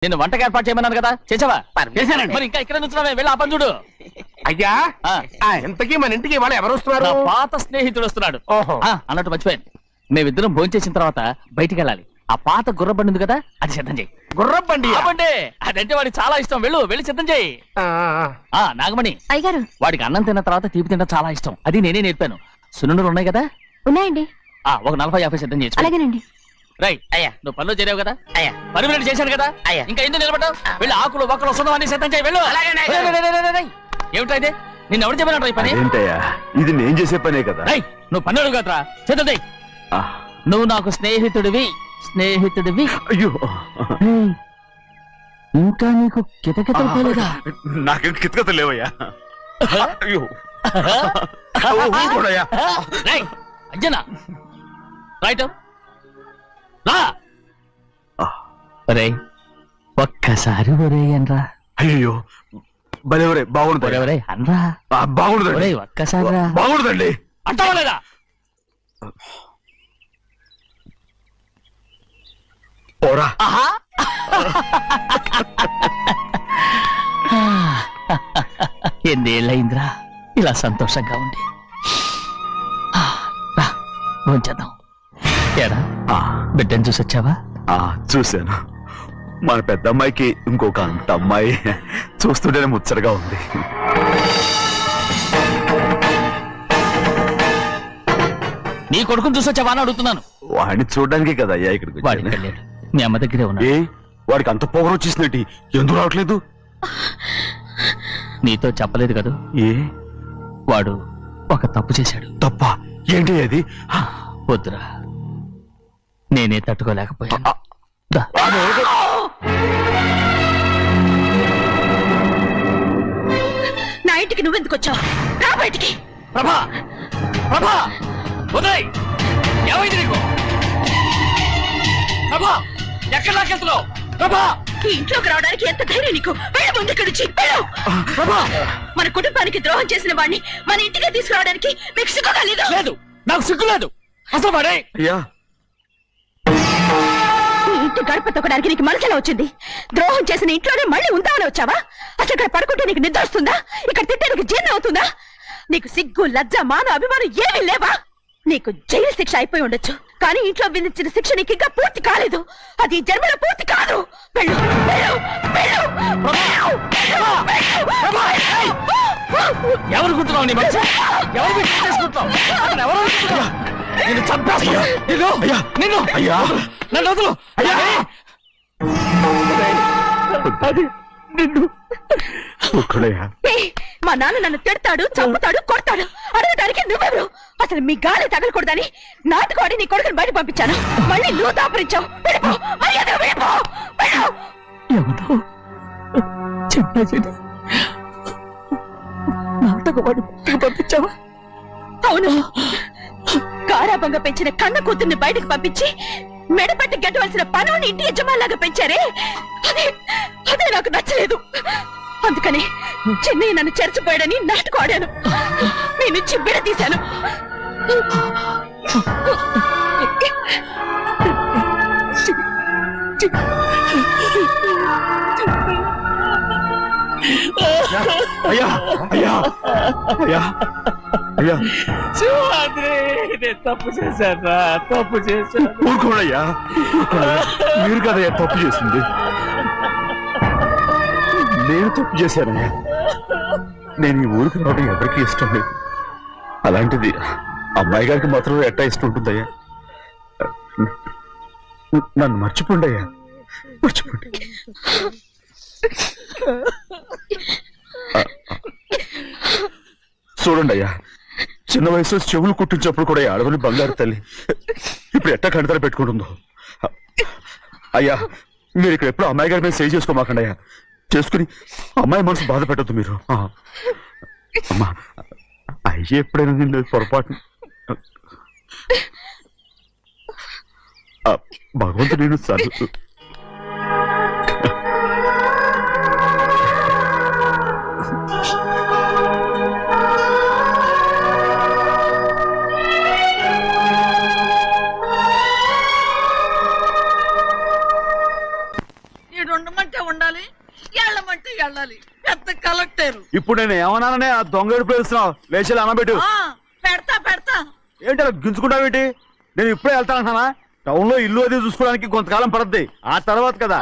నిన్ను వంటకి ఏర్పాటు చేయమన్నాను కదా, చేసావా? చేశానండి. మరి ఇంకా ఇక్కడ నుంచున్నావే, వెళ్ళి ఆ పని చూడు. అయ్యా ఇంతకీ మన ఇంటికి వాళ్ళు ఎవరు వస్తున్నారు? నా పాత స్నేహితుడు వస్తున్నాడు. ఓహో. అన్నట్టు మర్చిపోయాను, మేమిద్దరం భోంచేసిన తర్వాత బయటికి వెళ్ళాలి. ఆ పాత గుర్రబండి ఉంది కదా, అది సిద్ధం చేయి. గుర్రబండి అదంటే వాడికి చాలా ఇష్టం. వెళ్ళి సిద్ధం చేయి. నాగమణి, అయ్యగారు వాడికి అన్నం తిన్న తర్వాత తీపి తినడం చాలా ఇష్టం. అది నేనే నేర్పాను. సున్నుండలు ఉన్నాయి కదా? ఉన్నాయండి. ఒక 40-50 సిద్ధం చేసి. అలాగేనండి. రైట్ అయ్యా, నువ్వు పనులు చేరావు కదా అయ్యా, పర్మినెంట్ చేశాను కదా అయ్యా, ఇంకా ఎందుకు నిలబడ్డావు? వెళ్ళి ఆకులు ఒక్కలు వస్తుందని సిద్ధం చేయి. వెళ్ళు. ఏమిటా ఇది? నిన్ను ఎవరు చెప్పినట్టు ఈ పని? ఏంటయ్యా, ఇది నేను చేసే పనే కదా. నువ్వు పన్నుడు కదరా, సిద్ధం చేయి. నువ్వు నాకు స్నేహితుడివి. అయ్యో, ఇంకా నీకు కితకితలు పోలేదా? నాకేం కితకత లేవయ్యా. అయ్యో అంజనా, రైట్ రా. ఒరే ఒక్కసారి ఒరే అనరా. అయ్యో భలేవరే, బాగుంటుంది. ఒరే అనరా. బాగుండదండి. ఒక్కసారి రా. బాగుండదండి. అంటావా లేదా? ఓరా. ఎన్నేళ్ళయిందిరా ఇలా సంతోషంగా ఉండి. భోంచేద్దాం. ఏరా బిడ్డను చూసి వచ్చావా? చూశాను. మన పెద్ద అమ్మాయికి ఇంకొక అంత అమ్మాయి చూస్తుంటేనే ముచ్చటగా ఉంది. నీ కొడుకుని చూసి వచ్చావా అని అడుగుతున్నాను. వాడిని చూడడానికి కదా అయ్యా ఇక్కడికి. వాడికి వెళ్ళాడు, మీ అమ్మ దగ్గరే ఉన్నా. వాడికి అంత పొగరు వచ్చేసినట్టు ఎందుకు రావట్లేదు? నీతో చెప్పలేదు కదా. వాడు ఒక తప్పు చేశాడు. తప్ప ఏంటి అది? వద్దురా, నేనే తట్టుకోలేకపోయాను. నా ఇంటికి నువ్వెందుకు వచ్చావు? రా బయటికి. ప్రభా, ప్రభా, ఉదయ్, ఏమైంది నీకు? ప్రభా, ఎక్కడ నాకెళ్తున్నావు? ప్రభా, ఈ ఇంట్లోకి రావడానికి ఎంత ధైర్యం నీకు? వెళ్ళ ముందు ఇక్కడి నుంచి వెళ్ళు. ప్రభా, మన కుటుంబానికి ద్రోహం చేసిన వాడిని మన ఇంటికి తీసుకురావడానికి మీకు సిగ్గుగా లేదు? లేదు, నాకు సిగ్గు లేదు అసలు. వాడే ఈ ఇంటి గడప తొక్కడానికి నీకు మనసులో వచ్చింది. ద్రోహం చేసిన ఇంట్లోనే మళ్ళీ ఉందామని వచ్చావా? అసలు ఇక్కడ పడుకుంటే నీకు నిద్ర వస్తుందా? ఇక్కడ తింటే నీకు జీర్ణం అవుతుందా? నీకు సిగ్గు, లజ్జ, మాన, అభిమానం ఏమీ లేవా? నీకు జైలు శిక్ష అయిపోయి ఉండొచ్చు, కానీ ఇంట్లో విధించిన శిక్ష నీకు ఇంకా పూర్తి కాలేదు. అది జన్మలో పూర్తి కాదు. వెళ్ళు, వెళ్ళు, వెళ్ళు, వెళ్ళు, వెళ్ళు. ఎవరు గుర్తున్నావు? నీ మంచి ఎవరు చేసుకుంటావు? ఎవరు నిన్ను చంపేస్తా. నిన్ను అయ్యా, నన్ను వదులు. నిన్ను మా నాన్న నన్ను తిడతాడు, చంపుతాడు, కొడతాడు. అడగడానికి నువ్వెవరు? అసలు మీ గాలి తగలకూడదని నాటుకోడి నీ కొడుకుని బయట పంపించాను. మళ్ళీ నువ్వు దాపరించావు. నాటకవాడి పంపించావా? అవును, గారాబంగా పెంచిన కన్న కూతుర్ని బయటకు పంపించి మెడపట్టి గెట్టవలసిన పనుని ఇంటి యజమానిలాగా పెంచారే, అదే నాకు నచ్చలేదు. అందుకని చెన్నై నన్ను చెరచిపోయాడని నాటుకోడాను. మీ నుంచి విడదీశాను. అయ్యా, అయ్యా, అయ్యా, అయ్యా, తప్పు చేశాను, తప్పు చేశాను. ఊరుకోడయ్యా, మీరు కదయ్యా తప్పు చేసింది. నేను తప్పు చేశానయ్యా. నేను ఈ ఊరికి రావడం ఎవరికి ఇష్టం లేదు. అలాంటిది అమ్మాయి గారికి మాత్రం ఎట్టా ఇష్టం ఉంటుందయ్యా. నన్ను మర్చిపోండి అయ్యా, మర్చిపోండి. చూడండి అయ్యా, చిన్న వయసులో చెవులు కుట్టించినప్పుడు కూడా ఆడవని బంగారు తల్లి ఇప్పుడు ఎట్టా కంటతల పెట్టుకుంటుందో. అయ్యా, మీరు ఇక్కడ ఎప్పుడు అమ్మాయి గారి మీద సేవ్ చేసుకోమాకండి అయ్యా. చేసుకుని అమ్మాయి మనసు బాధ పెట్టద్దు మీరు. అమ్మా, అయ్యే ఎప్పుడైనా నిన్ను పొరపాటు భగవంతుడు నేను సర్దు. ఉండాలి, వెళ్ళమంటే వెళ్ళాలి. పెద్ద కలెక్టర్. ఇప్పుడు నేను ఏమన్నాననే ఆ దొంగ ఎడుపు వేస్తున్నావు, లేచి అనబెట్టు. పెడతా పెడతా. ఏంటి అలా గించుకుంటావేంటి? నేను ఇప్పుడే వెళ్తానంటున్నానా? టౌన్ లో ఇల్లు అది చూసుకోవడానికి కొంతకాలం పడద్ది, ఆ తర్వాత కదా.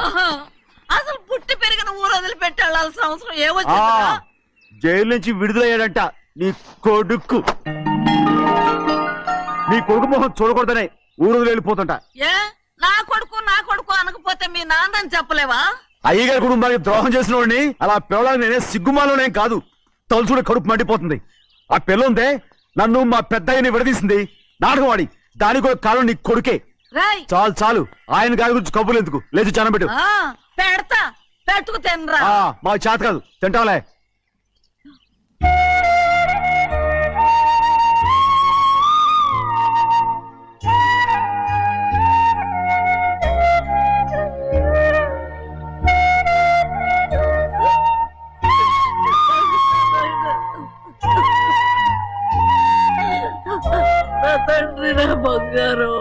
అసలు పుట్టి పెరిగిన ఊరు వదిలిపెట్టి వెళ్ళాల్సిన అవసరం ఏమొచ్చిందా? జైలు నుంచి విడుదలయ్యాడంట నీ కొడుకు. నీ కొడుకు మొహం చూడకూడదనే ఊరు వదిలి వెళ్ళిపోతుంటా. ఏ నా కొడుకు అనకపోతే మీ నాన్నని చెప్పలేవా? అయ్యగారి కుటుంబానికి ద్రోహం చేసిన వాడిని అలా పిల్లలని నేనే సిగ్గుమాలోనేం కాదు, తలుచుకుంటే కడుపు మండిపోతుంది. ఆ పిల్లందే నన్ను మా పెద్దయ్యని విడదీసింది, నాటకం ఆడి. దానికి కూడా కాలం నీ కొడుకే. చాలు చాలు, ఆయన గారి గురించి కబుర్లు ఎందుకు, లేచి చనబెట్టు. పెడతా, పెట్టుకు తినరా. మా చేత కాదు, తింటావులే. తండ్రి నా బంగారు,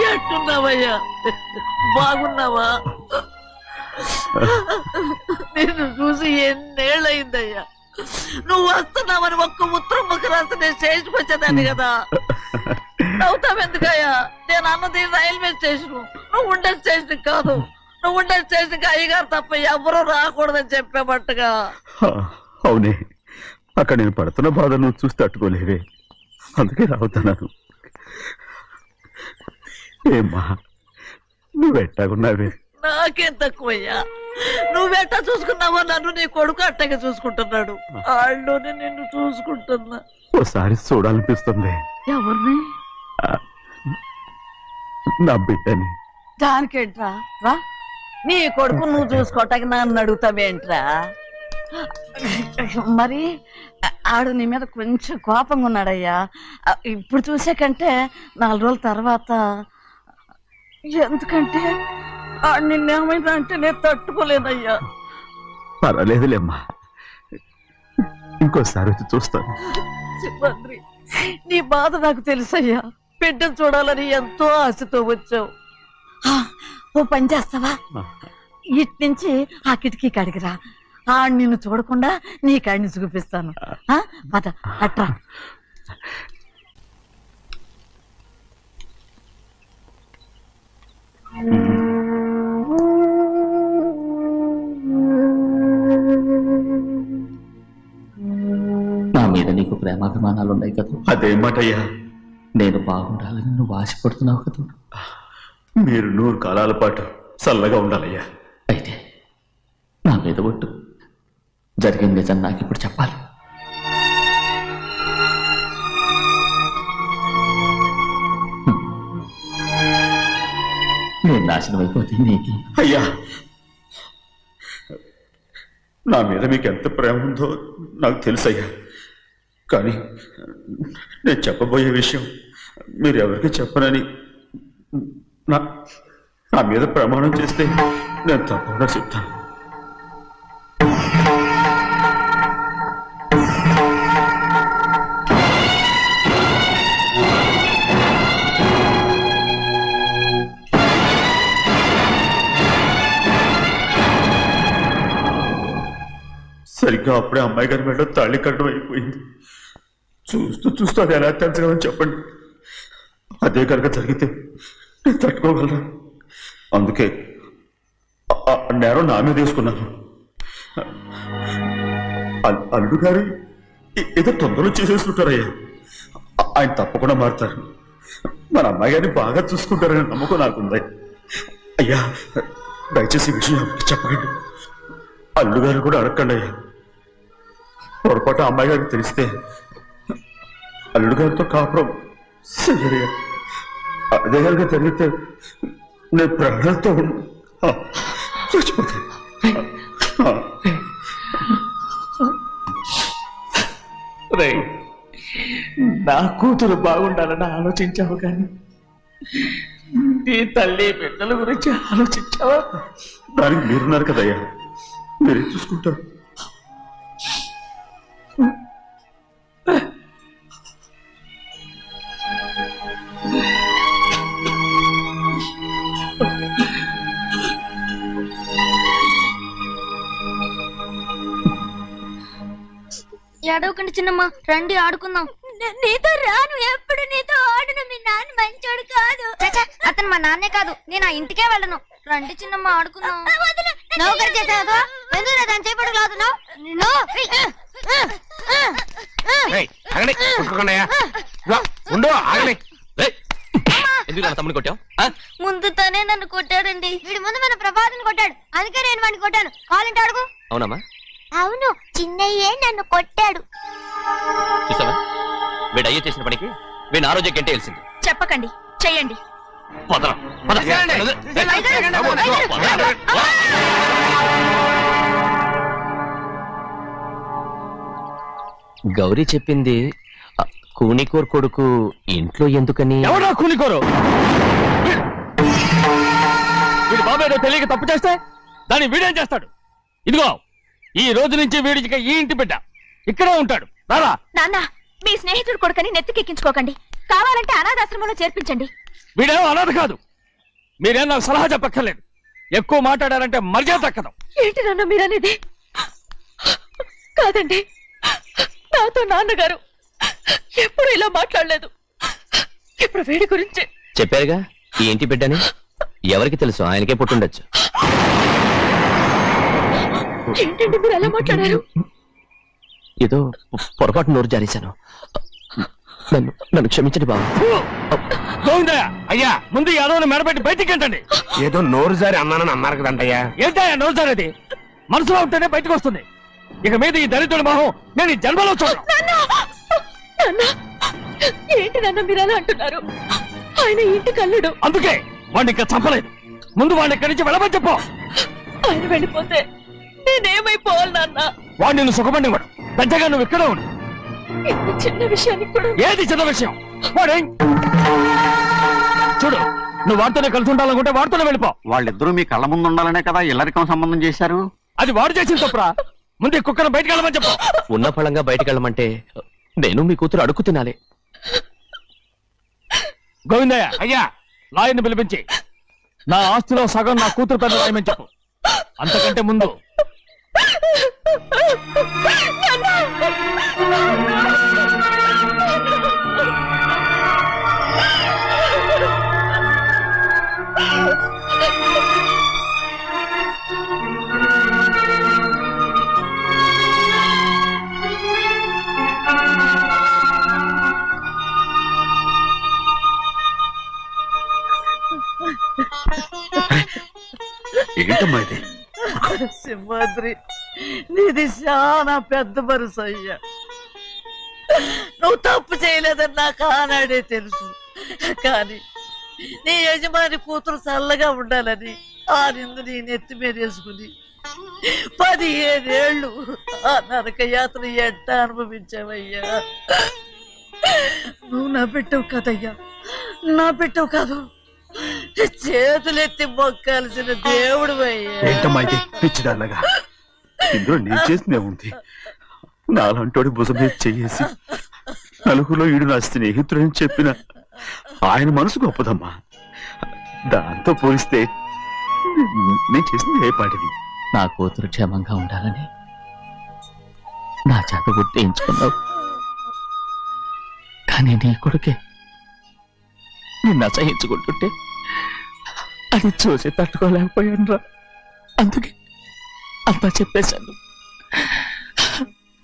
ఎట్టున్నావయ్యా? బాగున్నావా? నిన్ను చూసి ఎన్నేళ్ళయిందయ్యా. నువ్వు వస్తున్నావని ఒక్క ఉత్తరం ముఖ రాసి నేను స్టేషన్కి వచ్చేదాన్ని కదా. నవ్వుతావెందుకయ్యా? నేను అన్నది రైల్వే స్టేషన్, నువ్వు ఉండే స్టేషన్ కాదు. నువ్వు ఉండే స్టేషన్కి అయ్యగారు తప్ప ఎవరూ రాకూడదని చెప్పేమట్టుగా. అవునే, అక్కడ నేను పడుతున్న బాధలు నువ్వు చూసి తట్టుకోలేవే, అందుకే రావుతున్నాను. ఏమ్మా నువ్వెట్టాగున్నావే? నాకేం తక్కువయ్యా, నువ్వెట్టా చూసుకున్నావో నన్ను నీ కొడుకు అట్టగా చూసుకుంటున్నాడు. ఆళ్ళలోనే నిన్ను చూసుకుంటున్నా. ఓసారి చూడాలనిపిస్తుంది. ఎవరిని? నా బిడ్డని. దానికేంట్రా, రా. నీ కొడుకు నువ్వు చూసుకోవటానికి నన్ను అడుగుతావేంట్రా? మరి ఆడు నీ మీద కొంచెం కోపంగా ఉన్నాడయ్యా. ఇప్పుడు చూసే కంటే 4 రోజుల తర్వాత. ఎందుకంటే ఆడు నిన్నేమైందా అంటే నేను తట్టుకోలేదయ్యా. పర్వాలేదులేమ్మా, ఇంకోసారి వచ్చి చూస్తాను. సింహాద్రి, నీ బాధ నాకు తెలుసయ్యా. బిడ్డను చూడాలని ఎంతో ఆశతో వచ్చావు. ఓ పని చేస్తావా? ఇటు నుంచి ఆ కిటికీ కడిగిరా. నిన్ను చూడకుండా నీ కాడిని చూపిస్తాను. పద అట్రా. నా మీద నీకు ప్రేమాభిమానాలు ఉన్నాయి కదా. అదేమాటయ్యా? నేను బాగుండాలని నువ్వు ఆశపడుతున్నావు కదా. మీరు 100 కాలాల పాటు చల్లగా ఉండాలయ్యా. అయితే నా మీద ఒట్టు, జరిగిన నిజం నాకు ఇప్పుడు చెప్పాలి. నేను నాశనం అయిపోతే నీకు. అయ్యా, నా మీద మీకు ఎంత ప్రేమ ఉందో నాకు తెలుసయ్యా. కానీ నేను చెప్పబోయే విషయం మీరు ఎవరికి చెప్పనని నా మీద ప్రమాణం చేస్తే నేను తప్పకుండా చెప్తాను. సరిగ్గా అప్పుడే అమ్మాయి గారి మెడలో తాళి కట్టడం అయిపోయింది. చూస్తూ చూస్తూ అది ఎలా తెంచగలని చెప్పండి. అదే కనుక జరిగితే నేను తట్టుకోగలరా? అందుకే నేరం నా మీద తీసుకున్నాను. అల్లుడు గారు ఏదో తొందరలో చేసేసుకుంటారయ్యా. ఆయన తప్పకుండా మారుతారు. మన అమ్మాయి గారిని బాగా చూసుకుంటారనే నమ్మకం నాకుంది. అయ్యా, దయచేసి ఈ విషయం చెప్పండి. అల్లుడు గారు కూడా అడగండి అయ్యా. పొరపాటు అమ్మాయి గారికి తెలిస్తే అల్లుడు గారితో కాపురం చెయ్యరు. అదే కనుక జరిగితే నేను ప్రాణాలతో చచ్చిపోతాను. నా కూతురు బాగుండాలని ఆలోచించావు, కానీ నీ తల్లి బిడ్డల గురించి ఆలోచించావా? దానికి మీరున్నారు కదయ్యా, మీరేం చూసుకుంటారు. ఏడవకండి చిన్నమ్మ, రండి ఆడుకుందాం. నీతో రాను, ఎప్పుడు నీతో ఆడను. మీ నాన్న మంచోడు కాదు. అతను మా నాన్నే కాదు, నేను ఆ ఇంటికే వెళ్ళను. రండి చిన్నమ్మ ఆడుకుందాం. నౌకరు చేసావు ఎందుకు దాని చేపడు కాదు ఏయ్, ఆగండి, కొట్టుకోకండియా. ఇదిగో, ఉండు, ఆగండి. ఎందుకు నా తమ్ముని కొట్టావు? ముందు తనే నన్ను కొట్టాడండి. వీడి ముందు మన ప్రభాతం కొట్టాడు, అందుకే నేను వాడిని కొట్టాను. కావాలంటే అడుగు. అవునమ్మా, అవును, చిన్నయ్యే నన్ను కొట్టాడు. చూసావా, వీడు అయ్యే చేసిన పనికి వీడిని ఆ రోజే గంటే తెలిసింది. చెప్పకండి, చెయ్యండి. పదరా, పద. గౌరీ చెప్పింది కూనికోర్ కొడుకు ఇంట్లో ఎందుకని. ఎవడా కూనికోరు? వీడి బాబు ఏదో తెలియక తప్పు చేస్తే దాన్ని వీడేం చేస్తాడు? ఇదిగో, ఈ రోజు నుంచి వీడికి ఈ ఇంటి బిడ్డ ఇక్కడే ఉంటాడు. రారా. నాన్న, మీ స్నేహితుడు కొడుకని నెత్తికెక్కించుకోకండి. కావాలంటే అనాథాశ్రమంలో చేర్పించండి. వీడేమో అనాథ కాదు. మీరేం నాకు సలహా చెప్పక్కర్లేదు. ఎక్కువ మాట్లాడారంటే మర్యాద తక్కదు. ఏంటి నాన్న మీరనేది? కాదండి, నాతో నాన్నగారు ఎప్పుడు ఇలా మాట్లాడలేదు. ఇప్పుడు వీడి గురించి చెప్పారుగా ఈ ఇంటి బిడ్డని. ఎవరికి తెలుసు, ఆయనకే పుట్టుండొచ్చు. ఏంటండి మీరు ఎలా మాట్లాడారు? ఏదో పొరపాటు నోరు జారేశాను. నన్ను క్షమించండి బాబు. గోవిందయ్య, అయ్యా, ముందు ఈ అడవుని మెడపెట్టి బయటికి ఏంటండి? ఏదో నోరు జారి అన్నానని అన్నారు కదంటయ్యా. ఏంటయ్యా నోరు జారేది? మనసులో ఉంటేనే బయటకు వస్తుంది. ఇక మీద ఈ దరిద్రుడి మొహం నేను ఈ జన్మలో చూడను. ఏంటి నాన్న మీరు అలా అంటున్నారు? ఆయన ఇంటి కల్లుడు. అందుకే వాడిని ఇంకా చంపలేదు. ముందు వాడిని ఇక్కడి నుంచి వెళ్ళమని చెప్పు. ఆయన వెళ్ళిపోతే నేనేమైపోవాలి నాన్న? వాడు నిన్ను సుఖపడివాడు. పెద్దగా నువ్వు ఇక్కడే ఉండు. ఇంత చిన్న విషయానికి కూడా ఏది చిన్న విషయం? వాడే చూడు, నువ్వు వాడితోనే కలిసి ఉండాలనుకుంటే వాడితోనే వెళ్ళిపో. వాళ్ళిద్దరూ మీ కళ్ళ ముందు ఉండాలనే కదా ఇల్లరికం సంబంధం చేశారు. అది వాడు చేసిన తప్పురా. ముందు ఈ కుక్కను బయటకు వెళ్ళమని చెప్పు. ఉన్న ఫలంగా బయటకు వెళ్ళమంటే నేను మీ కూతురు అడుగు తినాలి. గోవిందయ్య, అయ్యా, లాయర్ని పిలిపించి నా ఆస్తిలో సగం నా కూతురు పెద్ద రాయమని చెప్పు. అంతకంటే ముందు ఏంటమ్మా ఇది? సింహాద్రి, నీది చాలా పెద్ద మనసు అయ్యా. నువ్వు తప్పు చేయలేదని నాకు ఆనాడే తెలుసు. కానీ నీ యజమాని కూతురు చల్లగా ఉండాలని ఆ నిందు నీ నెత్తి మీద వేసుకుని 15 ఏళ్ళు ఆ నరక యాత్ర ఎట్ట అనుభవించావయ్యా. నువ్వు నా పెట్టవు కదయ్యా, నా పెట్టవు కాదు, చేతులెత్తి మొక్కాల్సిన దేవుడు అయ్యా. ఏంటమ్మా ఇది పిచ్చిదాన్నగా? ఇందులో నేను చేసినే ఉంది. నాలంటోడి భుజం మీద చెయ్యేసి నలుగురిలో ఈడు నా స్నేహితుడని చెప్పిన ఆయన మనసు గొప్పదమ్మా. దాంతో పోలిస్తే నేను చేసింది ఏ పాటిది? నా కూతురు క్షేమంగా ఉండాలని నా చేత గుర్తించుకున్నావు. కానీ నీ కొడుకే నిన్ను అసహించుకుంటుంటే అది చూసి తట్టుకోలేకపోయాను రా. అందుకే అంతా చెప్పేశాను.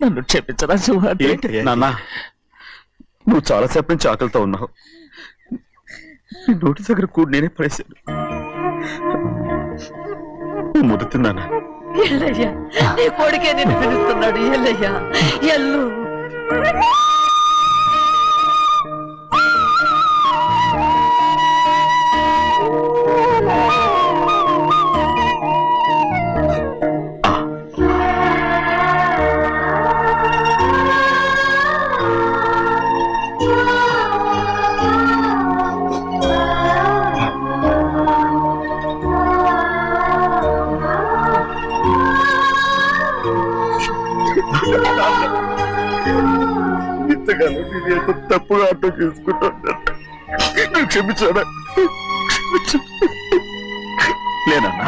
నన్ను క్షమించరా సింహాద్రి. ఏంటి నాన్న, నువ్వు చాలాసేపు నుంచి ఆకలితో ఉన్నావు. నీ నోటి దగ్గర కూడా నేనే పడేశాను. ముద్దు తిన్నానా? ఎల్లయ్యా, నీ కొడుకే నిన్ను పిలుస్తున్నాడు. ఎల్లయ్యా, ఎల్లు. ఇంతకాలం నేను ఎంత తప్పుగా అర్థం చేసుకుంటాను. నువ్వు క్షమించాడా? లేనన్నా.